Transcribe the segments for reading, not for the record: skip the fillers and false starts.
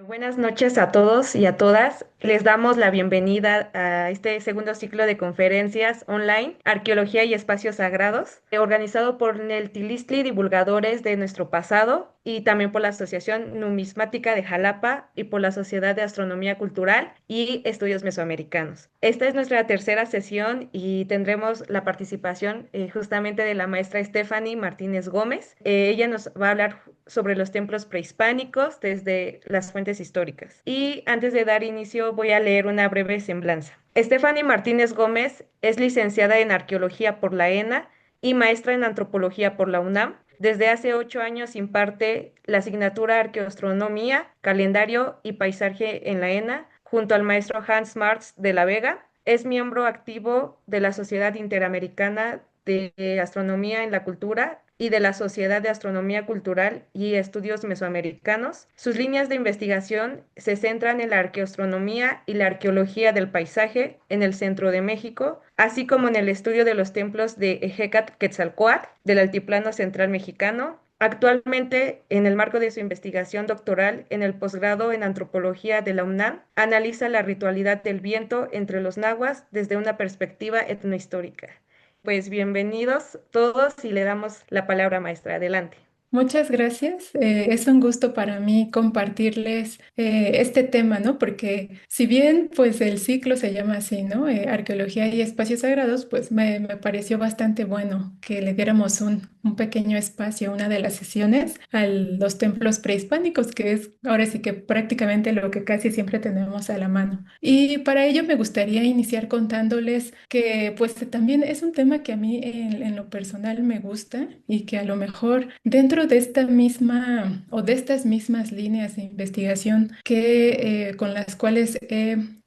Buenas noches a todos y a todas. Les damos la bienvenida a este segundo ciclo de conferencias online, Arqueología y Espacios Sagrados, organizado por Neltilistli, divulgadores de nuestro pasado, y también por la Asociación Numismática de Jalapa y por la Sociedad de Astronomía Cultural y Estudios Mesoamericanos. Esta es nuestra tercera sesión y tendremos la participación justamente de la maestra Stephanie Martínez Gómez. Ella nos va a hablar sobre los templos prehispánicos desde las fuentes históricas. Y antes de dar inicio, voy a leer una breve semblanza. Stephanie Martínez Gómez es licenciada en Arqueología por la ENA y maestra en Antropología por la UNAM. Desde hace 8 años imparte la asignatura Arqueoastronomía, Calendario y Paisaje en la ENA, junto al maestro Hans Marx de la Vega. Es miembro activo de la Sociedad Interamericana de Astronomía en la Cultura y de la Sociedad de Astronomía Cultural y Estudios Mesoamericanos. Sus líneas de investigación se centran en la arqueoastronomía y la arqueología del paisaje en el centro de México, así como en el estudio de los templos de Ejecatl-Quetzalcóatl del Altiplano Central Mexicano. Actualmente, en el marco de su investigación doctoral en el posgrado en Antropología de la UNAM, analiza la ritualidad del viento entre los nahuas desde una perspectiva etnohistórica. Pues bienvenidos todos y le damos la palabra maestra. Adelante. Muchas gracias. Es un gusto para mí compartirles este tema, ¿no? Porque si bien pues el ciclo se llama así, ¿no? Arqueología y espacios sagrados, pues me pareció bastante bueno que le diéramos un pequeño espacio, una de las sesiones, a los templos prehispánicos, que es ahora sí que prácticamente lo que casi siempre tenemos a la mano. Y para ello me gustaría iniciar contándoles que pues también es un tema que a mí en lo personal me gusta y que a lo mejor dentro de esta misma o de estas mismas líneas de investigación que con las cuales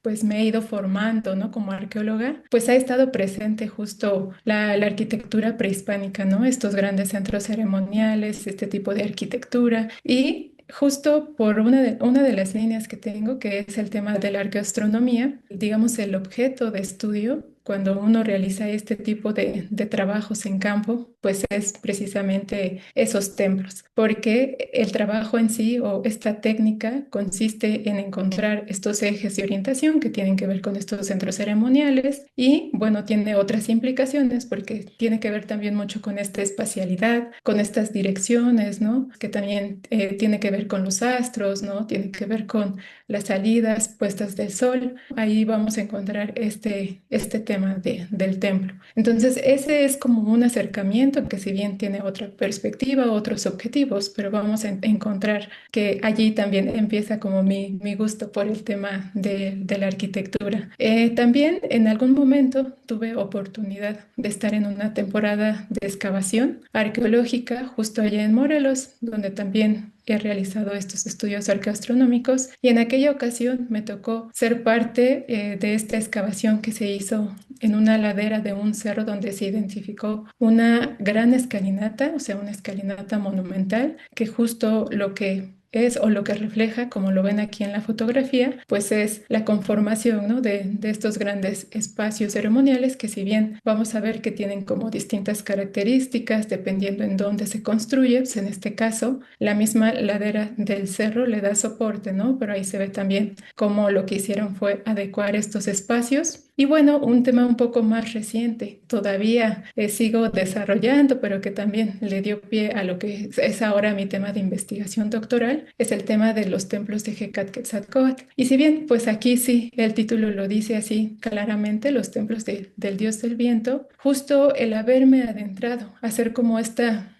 pues me he ido formando, ¿no? Como arqueóloga, pues ha estado presente justo la arquitectura prehispánica, ¿no? Estos grandes centros ceremoniales, este tipo de arquitectura y justo por una de las líneas que tengo, que es el tema de la arqueoastronomía, digamos, el objeto de estudio cuando uno realiza este tipo de trabajos en campo, pues es precisamente esos templos, porque el trabajo en sí o esta técnica consiste en encontrar estos ejes de orientación que tienen que ver con estos centros ceremoniales y, bueno, tiene otras implicaciones porque tiene que ver también mucho con esta espacialidad, con estas direcciones, ¿no? Que también tiene que ver con los astros, ¿no? Tiene que ver con las salidas, puestas del sol. Ahí vamos a encontrar este tema del templo. Entonces, ese es como un acercamiento que si bien tiene otra perspectiva, otros objetivos, pero vamos a encontrar que allí también empieza como mi gusto por el tema de la arquitectura. También en algún momento tuve oportunidad de estar en una temporada de excavación arqueológica justo allá en Morelos, donde también he realizado estos estudios arqueoastronómicos y en aquella ocasión me tocó ser parte de esta excavación que se hizo en una ladera de un cerro donde se identificó una gran escalinata, o sea, una escalinata monumental, que justo lo que es o lo que refleja, como lo ven aquí en la fotografía, pues es la conformación, ¿no? de estos grandes espacios ceremoniales que si bien vamos a ver que tienen como distintas características dependiendo en dónde se construye, pues en este caso la misma ladera del cerro le da soporte, ¿no? Pero ahí se ve también cómo lo que hicieron fue adecuar estos espacios. Y bueno, un tema un poco más reciente, todavía sigo desarrollando, pero que también le dio pie a lo que es ahora mi tema de investigación doctoral, es el tema de los templos de Hecatquetzalcóatl. Y si bien, pues aquí sí, el título lo dice así claramente, los templos del dios del viento, justo el haberme adentrado a hacer como esta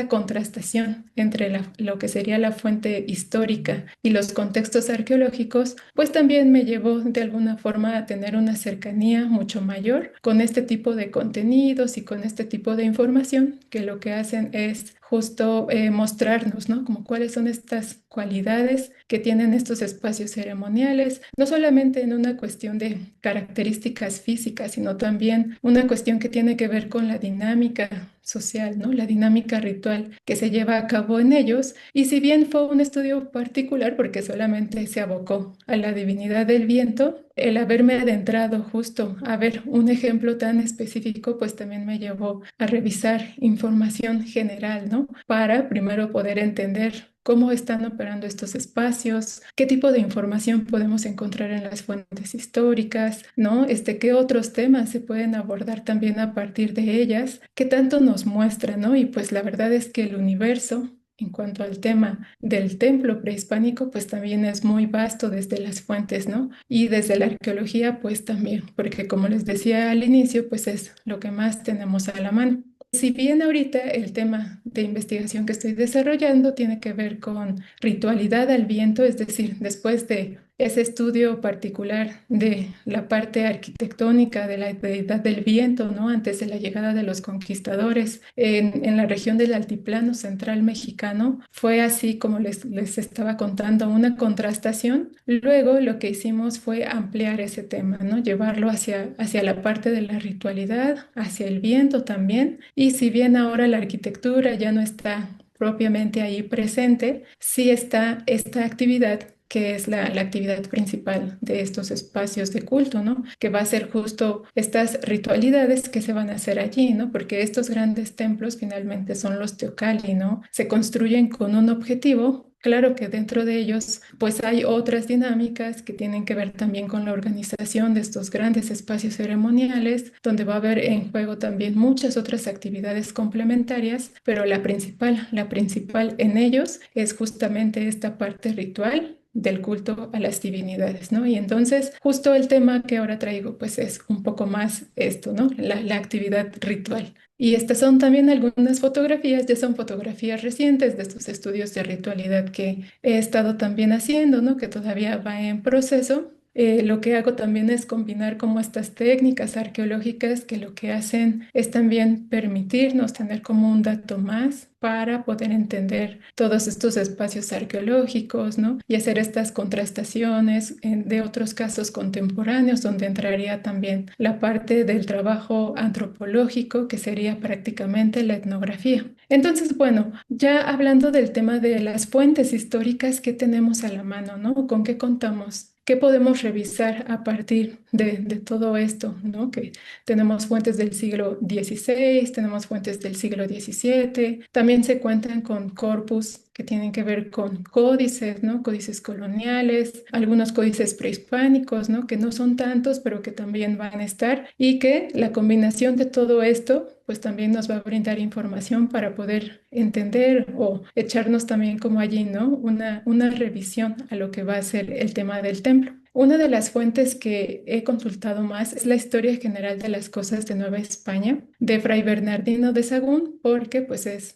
contrastación entre lo que sería la fuente histórica y los contextos arqueológicos, pues también me llevó de alguna forma a tener una cercanía mucho mayor con este tipo de contenidos y con este tipo de información que lo que hacen es justo mostrarnos, ¿no? Como cuáles son estas cualidades que tienen estos espacios ceremoniales, no solamente en una cuestión de características físicas, sino también una cuestión que tiene que ver con la dinámica social, ¿no? La dinámica ritual que se lleva a cabo en ellos. Y si bien fue un estudio particular porque solamente se abocó a la divinidad del viento, el haberme adentrado justo a ver un ejemplo tan específico, pues también me llevó a revisar información general, ¿no? Para primero poder entender cómo están operando estos espacios, qué tipo de información podemos encontrar en las fuentes históricas, ¿no? Qué otros temas se pueden abordar también a partir de ellas, qué tanto nos muestra, ¿no? Y pues la verdad es que el universo en cuanto al tema del templo prehispánico, pues también es muy vasto desde las fuentes, ¿no? Y desde la arqueología, pues también, porque como les decía al inicio, pues es lo que más tenemos a la mano. Si bien ahorita el tema de investigación que estoy desarrollando tiene que ver con ritualidad al viento, es decir, después de ese estudio particular de la parte arquitectónica de la deidad del viento, ¿no? Antes de la llegada de los conquistadores en la región del altiplano central mexicano, fue así como les estaba contando, una contrastación. Luego lo que hicimos fue ampliar ese tema, ¿no? Llevarlo hacia la parte de la ritualidad, hacia el viento también. Y si bien ahora la arquitectura ya no está propiamente ahí presente, sí está esta actividad que es la actividad principal de estos espacios de culto, ¿no? Que va a ser justo estas ritualidades que se van a hacer allí, ¿no? Porque estos grandes templos finalmente son los teocalli, ¿no? Se construyen con un objetivo. Claro que dentro de ellos, pues hay otras dinámicas que tienen que ver también con la organización de estos grandes espacios ceremoniales, donde va a haber en juego también muchas otras actividades complementarias, pero la principal en ellos es justamente esta parte ritual del culto a las divinidades, ¿no? Y entonces, justo el tema que ahora traigo, pues es un poco más esto, ¿no? La actividad ritual. Y estas son también algunas fotografías, ya son fotografías recientes de estos estudios de ritualidad que he estado también haciendo, ¿no? Que todavía va en proceso. Lo que hago también es combinar como estas técnicas arqueológicas que lo que hacen es también permitirnos tener como un dato más para poder entender todos estos espacios arqueológicos, ¿no? Y hacer estas contrastaciones de otros casos contemporáneos, donde entraría también la parte del trabajo antropológico, que sería prácticamente la etnografía. Entonces, bueno, ya hablando del tema de las fuentes históricas que tenemos a la mano, ¿no? ¿Con qué contamos? ¿Qué podemos revisar a partir de todo esto, ¿no? Que tenemos fuentes del siglo XVI, tenemos fuentes del siglo XVII, también se cuentan con corpus que tienen que ver con códices, ¿no? Códices coloniales, algunos códices prehispánicos, ¿no? Que no son tantos, pero que también van a estar y que la combinación de todo esto, pues también nos va a brindar información para poder entender o echarnos también como allí, ¿no? Una revisión a lo que va a ser el tema del templo. Una de las fuentes que he consultado más es la Historia General de las Cosas de Nueva España de Fray Bernardino de Sahagún, porque pues es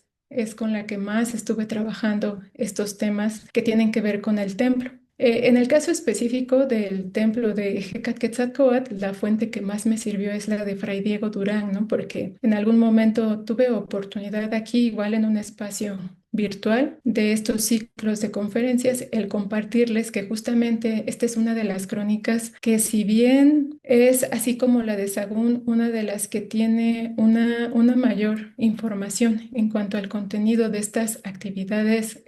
con la que más estuve trabajando estos temas que tienen que ver con el templo. En el caso específico del templo de Quetzalcóatl, la fuente que más me sirvió es la de Fray Diego Durán, ¿no? Porque en algún momento tuve oportunidad aquí, igual en un espacio virtual de estos ciclos de conferencias, el compartirles que justamente esta es una de las crónicas que si bien es así como la de Sagún, una de las que tiene una mayor información en cuanto al contenido de estas actividades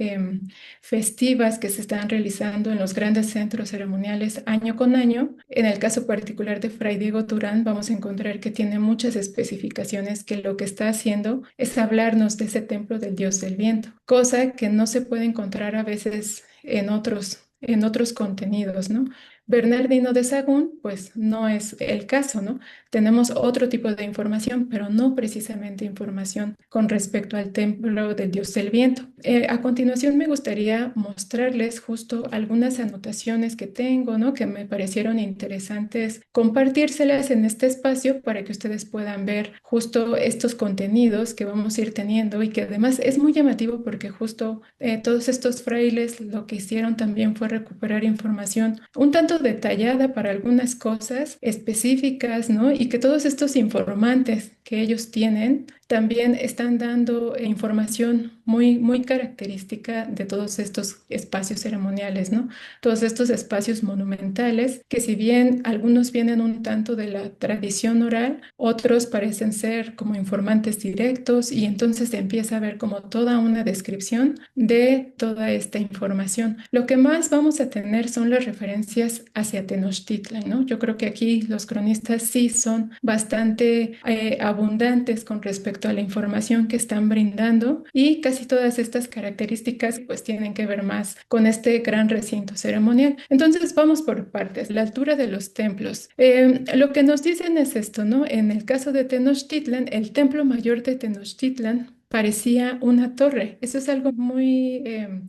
festivas que se están realizando en los grandes centros ceremoniales año con año. En el caso particular de Fray Diego Durán, vamos a encontrar que tiene muchas especificaciones que lo que está haciendo es hablarnos de ese templo del dios del viento, cosa que no se puede encontrar a veces en otros contenidos, ¿no? Bernardino de Sahagún, pues no es el caso, ¿no? Tenemos otro tipo de información, pero no precisamente información con respecto al templo del dios del viento. A continuación me gustaría mostrarles justo algunas anotaciones que tengo, ¿no? Que me parecieron interesantes compartírselas en este espacio para que ustedes puedan ver justo estos contenidos que vamos a ir teniendo y que además es muy llamativo porque justo todos estos frailes lo que hicieron también fue recuperar información un tanto detallada para algunas cosas específicas, ¿no? Y que todos estos informantes que ellos tienen también están dando información muy característica de todos estos espacios ceremoniales, ¿no? Todos estos espacios monumentales que si bien algunos vienen un tanto de la tradición oral, otros parecen ser como informantes directos y entonces se empieza a ver como toda una descripción de toda esta información. Lo que más vamos a tener son las referencias hacia Tenochtitlan, ¿no? Yo creo que aquí los cronistas sí son bastante abundantes con respecto a la información que están brindando y casi todas estas características pues tienen que ver más con este gran recinto ceremonial. Entonces vamos por partes. La altura de los templos. Lo que nos dicen es esto, ¿no? En el caso de Tenochtitlan, el templo mayor de Tenochtitlan parecía una torre. Eso es algo muy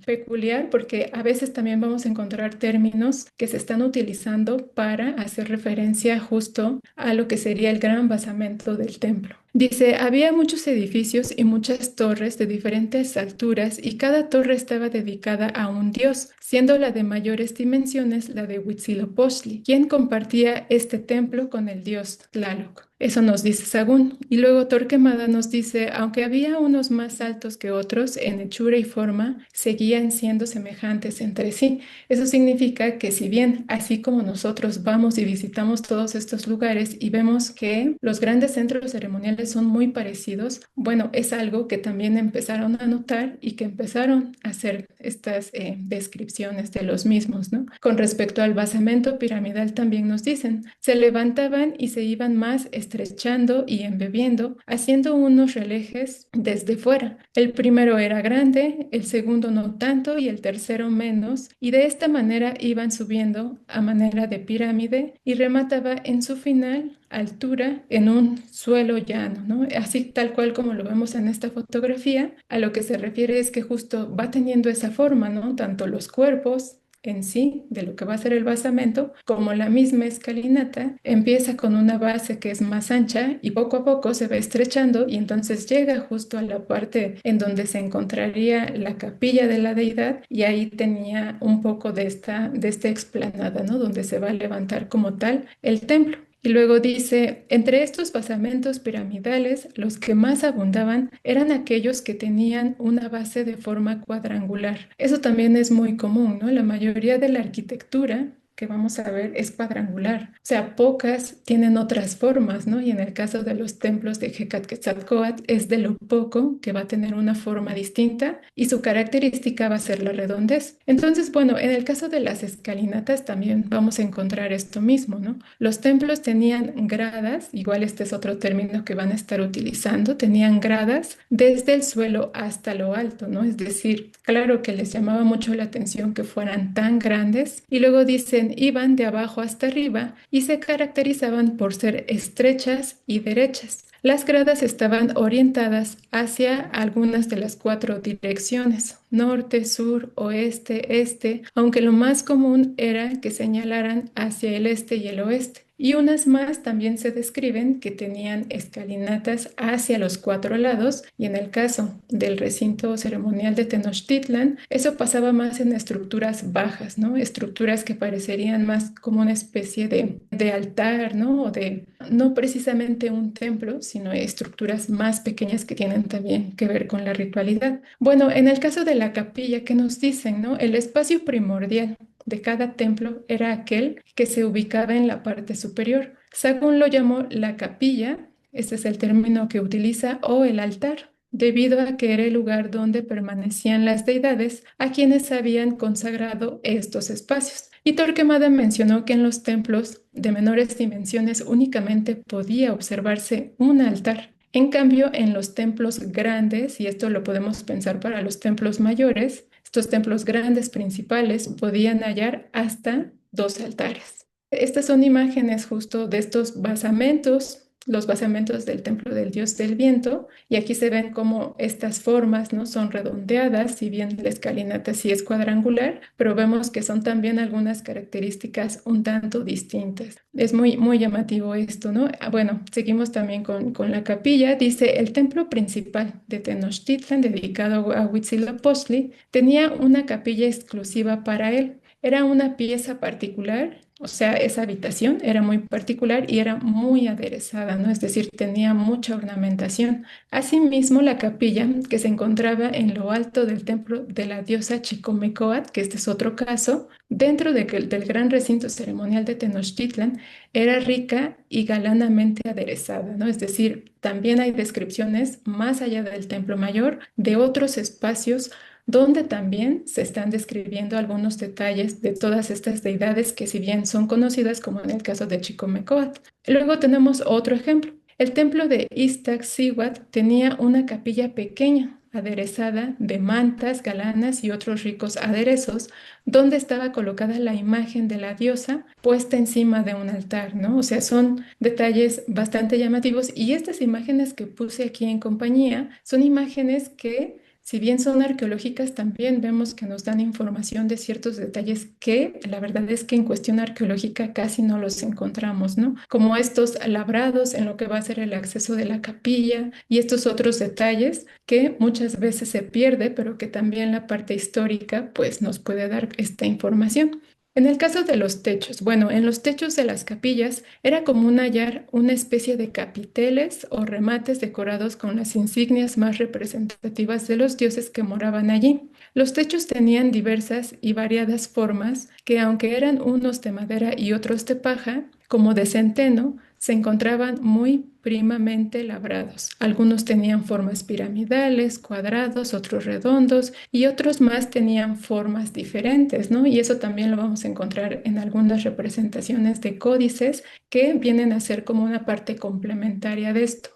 peculiar porque a veces también vamos a encontrar términos que se están utilizando para hacer referencia justo a lo que sería el gran basamento del templo. Dice, había muchos edificios y muchas torres de diferentes alturas y cada torre estaba dedicada a un dios, siendo la de mayores dimensiones la de Huitzilopochtli, quien compartía este templo con el dios Tlaloc. Eso nos dice Sagún. Y luego Torquemada nos dice, aunque había unos más altos que otros, en hechura y forma, seguían siendo semejantes entre sí. Eso significa que si bien, así como nosotros vamos y visitamos todos estos lugares y vemos que los grandes centros ceremoniales son muy parecidos, bueno, es algo que también empezaron a notar y que empezaron a hacer estas descripciones de los mismos, ¿no? Con respecto al basamento piramidal también nos dicen, se levantaban y se iban más estrechando y embebiendo, haciendo unos relejes desde fuera. El primero era grande, el segundo no tanto y el tercero menos, y de esta manera iban subiendo a manera de pirámide y remataba en su final altura en un suelo llano, ¿no? Así tal cual como lo vemos en esta fotografía, a lo que se refiere es que justo va teniendo esa forma, ¿no? Tanto los cuerpos en sí, de lo que va a ser el basamento, como la misma escalinata, empieza con una base que es más ancha y poco a poco se va estrechando y entonces llega justo a la parte en donde se encontraría la capilla de la deidad y ahí tenía un poco de esta explanada, ¿no? Donde se va a levantar como tal el templo. Y luego dice, entre estos basamentos piramidales, los que más abundaban eran aquellos que tenían una base de forma cuadrangular. Eso también es muy común, ¿no? La mayoría de la arquitectura que vamos a ver es cuadrangular. O sea, pocas tienen otras formas, ¿no? Y en el caso de los templos de Quetzalcóatl es de lo poco que va a tener una forma distinta y su característica va a ser la redondez. Entonces, bueno, en el caso de las escalinatas también vamos a encontrar esto mismo, ¿no? Los templos tenían gradas, igual este es otro término que van a estar utilizando, tenían gradas desde el suelo hasta lo alto, ¿no? Es decir, claro que les llamaba mucho la atención que fueran tan grandes y luego dicen iban de abajo hasta arriba y se caracterizaban por ser estrechas y derechas. Las gradas estaban orientadas hacia algunas de las cuatro direcciones, norte, sur, oeste, este, aunque lo más común era que señalaran hacia el este y el oeste. Y unas más también se describen que tenían escalinatas hacia los cuatro lados y en el caso del recinto ceremonial de Tenochtitlan, eso pasaba más en estructuras bajas, ¿no? Estructuras que parecerían más como una especie de altar, ¿no? O de no precisamente un templo, sino estructuras más pequeñas que tienen también que ver con la ritualidad. Bueno, en el caso de la capilla, ¿qué nos dicen, no? El espacio primordial de cada templo era aquel que se ubicaba en la parte superior. Sagún lo llamó la capilla, este es el término que utiliza, o el altar, debido a que era el lugar donde permanecían las deidades a quienes habían consagrado estos espacios. Y Torquemada mencionó que en los templos de menores dimensiones únicamente podía observarse un altar. En cambio, en los templos grandes, y esto lo podemos pensar para los templos mayores, estos templos grandes principales podían hallar hasta dos altares. Estas son imágenes justo de estos basamentos, los basamentos del templo del dios del viento, y aquí se ven como estas formas, ¿no? Son redondeadas, si bien la escalinata sí es cuadrangular, pero vemos que son también algunas características un tanto distintas. Es muy llamativo esto, ¿no? Bueno, seguimos también con la capilla. Dice, el templo principal de Tenochtitlan, dedicado a Huitzilopochtli, tenía una capilla exclusiva para él. Era una pieza particular O sea, esa habitación era muy particular y era muy aderezada, ¿no? Es decir, tenía mucha ornamentación. Asimismo, la capilla que se encontraba en lo alto del templo de la diosa Chicomecoatl, que este es otro caso, dentro del gran recinto ceremonial de Tenochtitlan, era rica y galanamente aderezada, ¿no? Es decir, también hay descripciones más allá del templo mayor de otros espacios donde también se están describiendo algunos detalles de todas estas deidades que si bien son conocidas, como en el caso de Chicomecoatl. Luego tenemos otro ejemplo. El templo de Iztaccíhuatl tenía una capilla pequeña, aderezada de mantas, galanas y otros ricos aderezos, donde estaba colocada la imagen de la diosa puesta encima de un altar, ¿no? O sea, son detalles bastante llamativos y estas imágenes que puse aquí en compañía son imágenes que si bien son arqueológicas, también vemos que nos dan información de ciertos detalles que la verdad es que en cuestión arqueológica casi no los encontramos, ¿no? Como estos labrados en lo que va a ser el acceso de la capilla y estos otros detalles que muchas veces se pierde, pero que también la parte histórica pues nos puede dar esta información. En el caso de los techos, bueno, en los techos de las capillas era común hallar una especie de capiteles o remates decorados con las insignias más representativas de los dioses que moraban allí. Los techos tenían diversas y variadas formas que, aunque eran unos de madera y otros de paja, como de centeno, se encontraban muy primamente labrados. Algunos tenían formas piramidales, cuadrados, otros redondos y otros más tenían formas diferentes, ¿no? Y eso también lo vamos a encontrar en algunas representaciones de códices que vienen a ser como una parte complementaria de esto.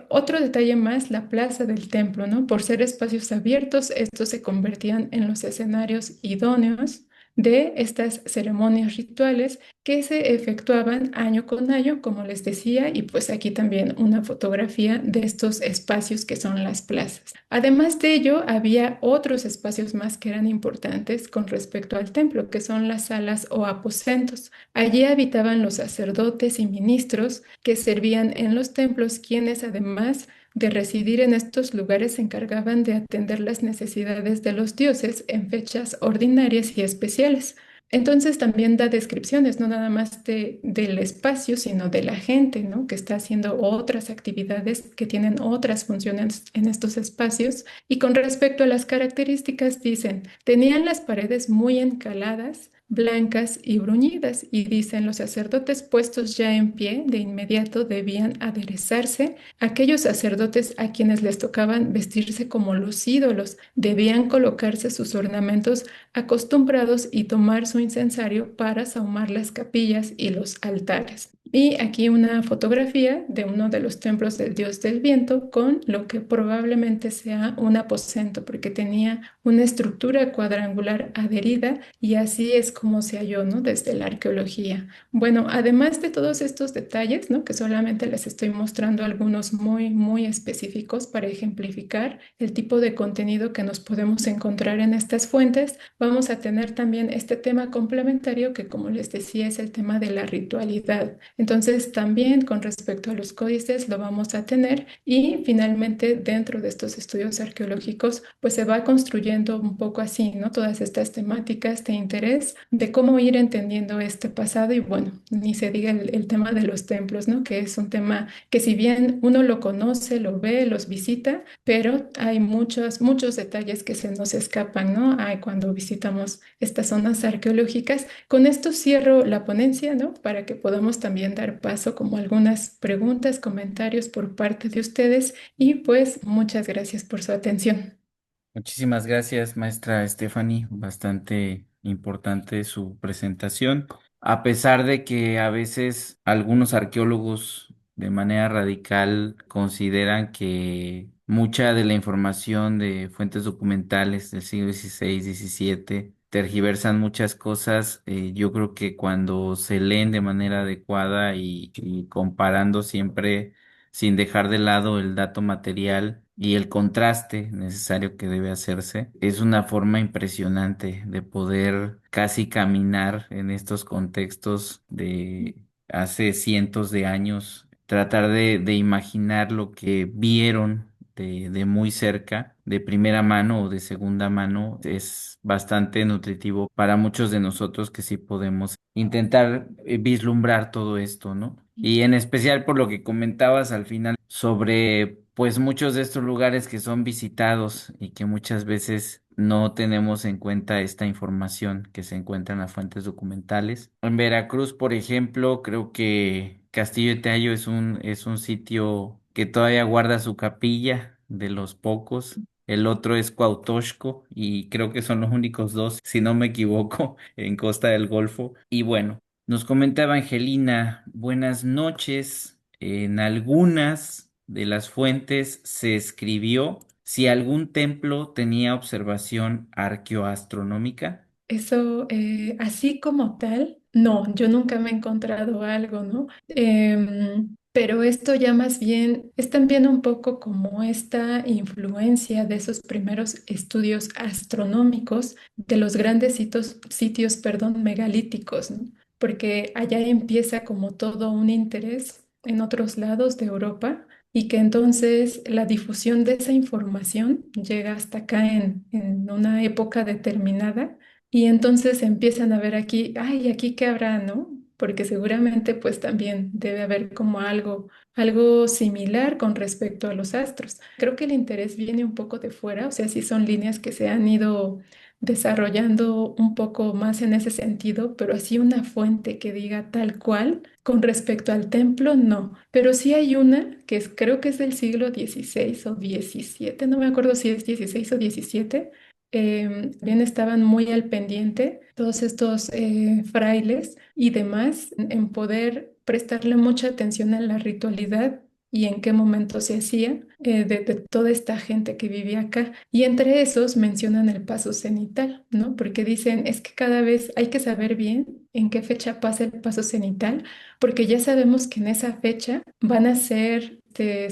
Otro detalle más, la plaza del templo, ¿no? Por ser espacios abiertos, estos se convertían en los escenarios idóneos de estas ceremonias rituales que se efectuaban año con año, como les decía, y pues aquí también una fotografía de estos espacios que son las plazas. Además de ello, había otros espacios más que eran importantes con respecto al templo, que son las salas o aposentos. Allí habitaban los sacerdotes y ministros que servían en los templos, quienes además de residir en estos lugares se encargaban de atender las necesidades de los dioses en fechas ordinarias y especiales. Entonces también da descripciones, no nada más del espacio, sino de la gente, ¿no? Que está haciendo otras actividades, que tienen otras funciones en estos espacios. Y con respecto a las características, dicen, tenían las paredes muy encaladas, blancas y bruñidas, y dicen los sacerdotes puestos ya en pie, de inmediato debían aderezarse. Aquellos sacerdotes a quienes les tocaban vestirse como los ídolos debían colocarse sus ornamentos acostumbrados y tomar su incensario para sahumar las capillas y los altares. Y aquí una fotografía de uno de los templos del dios del viento con lo que probablemente sea un aposento, porque tenía una estructura cuadrangular adherida y así es como se halló, ¿no? Desde la arqueología. Bueno, además de todos estos detalles, ¿no? Que solamente les estoy mostrando algunos muy, muy específicos para ejemplificar el tipo de contenido que nos podemos encontrar en estas fuentes, vamos a tener también este tema complementario que, como les decía, es el tema de la ritualidad. Entonces, también con respecto a los códices lo vamos a tener y finalmente dentro de estos estudios arqueológicos, pues se va construyendo un poco así, ¿no? Todas estas temáticas de interés de cómo ir entendiendo este pasado y bueno, ni se diga el tema de los templos, ¿no? Que es un tema que si bien uno lo conoce, lo ve, los visita, pero hay muchos, muchos detalles que se nos escapan, ¿no? Hay cuando visitamos estas zonas arqueológicas. Con esto cierro la ponencia, ¿no? Para que podamos también dar paso como a algunas preguntas, comentarios por parte de ustedes y pues muchas gracias por su atención. Muchísimas gracias, maestra Stephanie. Bastante importante su presentación. A pesar de que a veces algunos arqueólogos de manera radical consideran que mucha de la información de fuentes documentales del siglo XVI, XVII tergiversan muchas cosas, yo creo que cuando se leen de manera adecuada y comparando siempre sin dejar de lado el dato material y el contraste necesario que debe hacerse. Es una forma impresionante de poder casi caminar en estos contextos de hace cientos de años, tratar de imaginar lo que vieron de muy cerca, de primera mano o de segunda mano, es bastante nutritivo para muchos de nosotros que sí podemos intentar vislumbrar todo esto, ¿no? Y en especial por lo que comentabas al final sobre, pues, muchos de estos lugares que son visitados y que muchas veces no tenemos en cuenta esta información que se encuentra en las fuentes documentales. En Veracruz, por ejemplo, creo que Castillo de Tello es un sitio que todavía guarda su capilla, de los pocos. El otro es Cuauhtémoc y creo que son los únicos dos, si no me equivoco, en Costa del Golfo. Y bueno, nos comenta Evangelina, buenas noches. En algunas de las fuentes se escribió si algún templo tenía observación arqueoastronómica. Eso, así como tal, no, yo nunca me he encontrado algo, ¿no? Pero esto ya más bien es también un poco como esta influencia de esos primeros estudios astronómicos de los grandes sitios, perdón, megalíticos, ¿no? Porque allá empieza como todo un interés en otros lados de Europa y que entonces la difusión de esa información llega hasta acá en una época determinada y entonces empiezan a ver aquí, ay, aquí qué habrá, ¿no? Porque seguramente pues también debe haber como algo similar con respecto a los astros. Creo que el interés viene un poco de fuera, o sea, sí son líneas que se han ido desarrollando un poco más en ese sentido, pero así una fuente que diga tal cual con respecto al templo, no. Pero sí hay una creo que es del siglo XVI o XVII, no me acuerdo si es XVI o XVII. Bien estaban muy al pendiente todos estos frailes y demás en poder prestarle mucha atención a la ritualidad y en qué momento se hacía de toda esta gente que vivía acá. Y entre esos mencionan el paso cenital, ¿no? Porque dicen, es que cada vez hay que saber bien en qué fecha pasa el paso cenital, porque ya sabemos que en esa fecha van a ser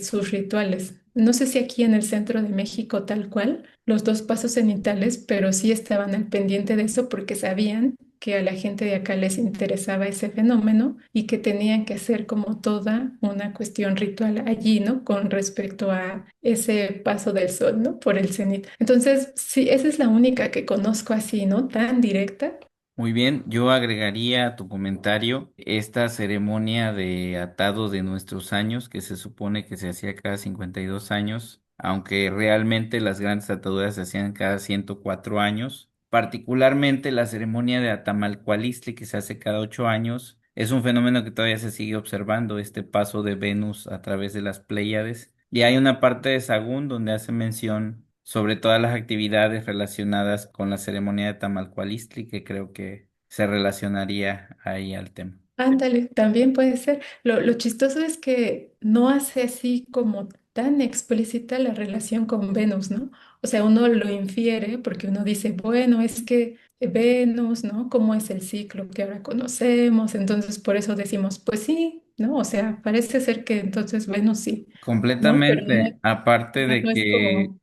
sus rituales. No sé si aquí en el centro de México tal cual, los dos pasos cenitales, pero sí estaban al pendiente de eso porque sabían que a la gente de acá les interesaba ese fenómeno y que tenían que hacer como toda una cuestión ritual allí, ¿no? Con respecto a ese paso del sol, ¿no? Por el cenit. Entonces, sí, esa es la única que conozco así, ¿no? Tan directa. Muy bien, yo agregaría a tu comentario esta ceremonia de atado de nuestros años, que se supone que se hacía cada 52 años, aunque realmente las grandes ataduras se hacían cada 104 años. Particularmente la ceremonia de Atamalcualistli, que se hace cada 8 años, es un fenómeno que todavía se sigue observando, este paso de Venus a través de las Pléyades. Y hay una parte de Sagún donde hace mención sobre todas las actividades relacionadas con la ceremonia de Tamalcualistli, que creo que se relacionaría ahí al tema. Ándale, también puede ser. Lo chistoso es que no hace así como tan explícita la relación con Venus, ¿no? O sea, uno lo infiere porque uno dice, bueno, es que Venus, ¿no? ¿Cómo es el ciclo que ahora conocemos? Entonces, por eso decimos, pues sí, ¿no? O sea, parece ser que entonces Venus sí, ¿no? Pero Completamente, aparte de no es que como...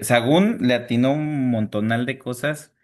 Sagún le atinó un montonal de cosas,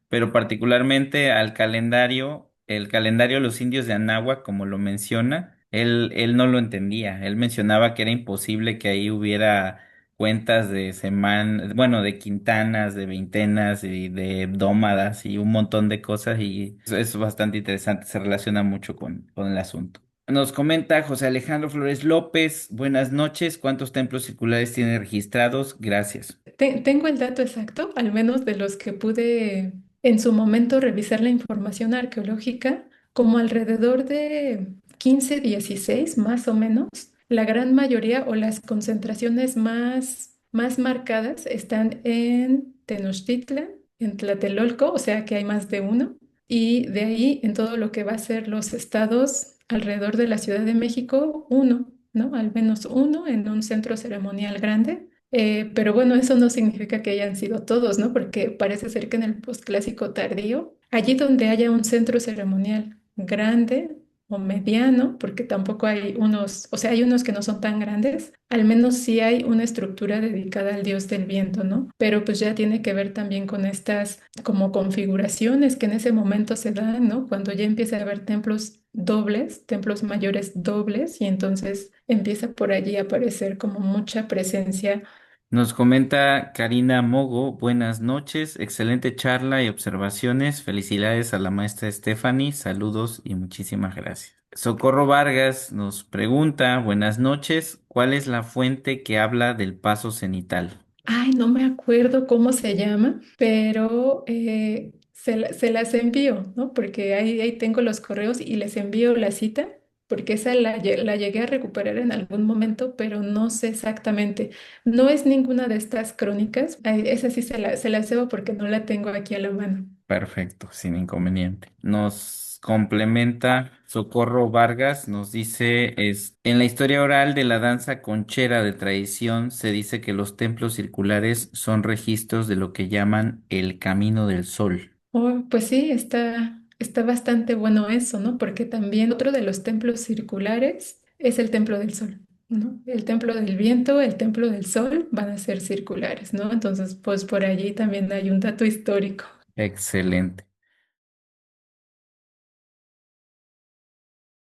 pero particularmente al calendario, el calendario de los indios de Anáhuac, como lo menciona, él no lo entendía. Él mencionaba que era imposible que ahí hubiera cuentas de semanas, bueno, de quintanas, de veintenas y de dómadas y un montón de cosas, y eso es bastante interesante, se relaciona mucho con el asunto. Nos comenta José Alejandro Flores López, buenas noches, ¿cuántos templos circulares tiene registrados? Gracias. Tengo el dato exacto, al menos de los que pude en su momento revisar la información arqueológica, como alrededor de 15, 16 más o menos. La gran mayoría o las concentraciones más marcadas están en Tenochtitlan, en Tlatelolco, o sea que hay más de uno, y de ahí en todo lo que va a ser los estados alrededor de la Ciudad de México, uno, ¿no? Al menos uno en un centro ceremonial grande. Pero bueno, eso no significa que hayan sido todos, ¿no? Porque parece ser que en el posclásico tardío, allí donde haya un centro ceremonial grande o mediano, porque tampoco hay unos, o sea, hay unos que no son tan grandes, al menos sí hay una estructura dedicada al dios del viento, ¿no? Pero pues ya tiene que ver también con estas como configuraciones que en ese momento se dan, ¿no? Cuando ya empieza a haber templos dobles, templos mayores dobles, y entonces empieza por allí a aparecer como mucha presencia Nos comenta Karina Mogo, buenas noches, excelente charla y observaciones. Felicidades a la maestra Stephanie, saludos y muchísimas gracias. Socorro Vargas nos pregunta, buenas noches, ¿cuál es la fuente que habla del paso cenital? Ay, no me acuerdo cómo se llama, pero se las envío, ¿no? Porque ahí tengo los correos y les envío la cita, porque esa la llegué a recuperar en algún momento, pero no sé exactamente. No es ninguna de estas crónicas, ay, esa sí se las debo porque no la tengo aquí a la mano. Perfecto, sin inconveniente. Nos complementa Socorro Vargas, nos dice, en la historia oral de la danza conchera de tradición se dice que los templos circulares son registros de lo que llaman el Camino del Sol. Oh, pues sí, está bastante bueno eso, ¿no? Porque también otro de los templos circulares es el Templo del Sol, ¿no? El Templo del Viento, el Templo del Sol van a ser circulares, ¿no? Entonces, pues por allí también hay un dato histórico. Excelente.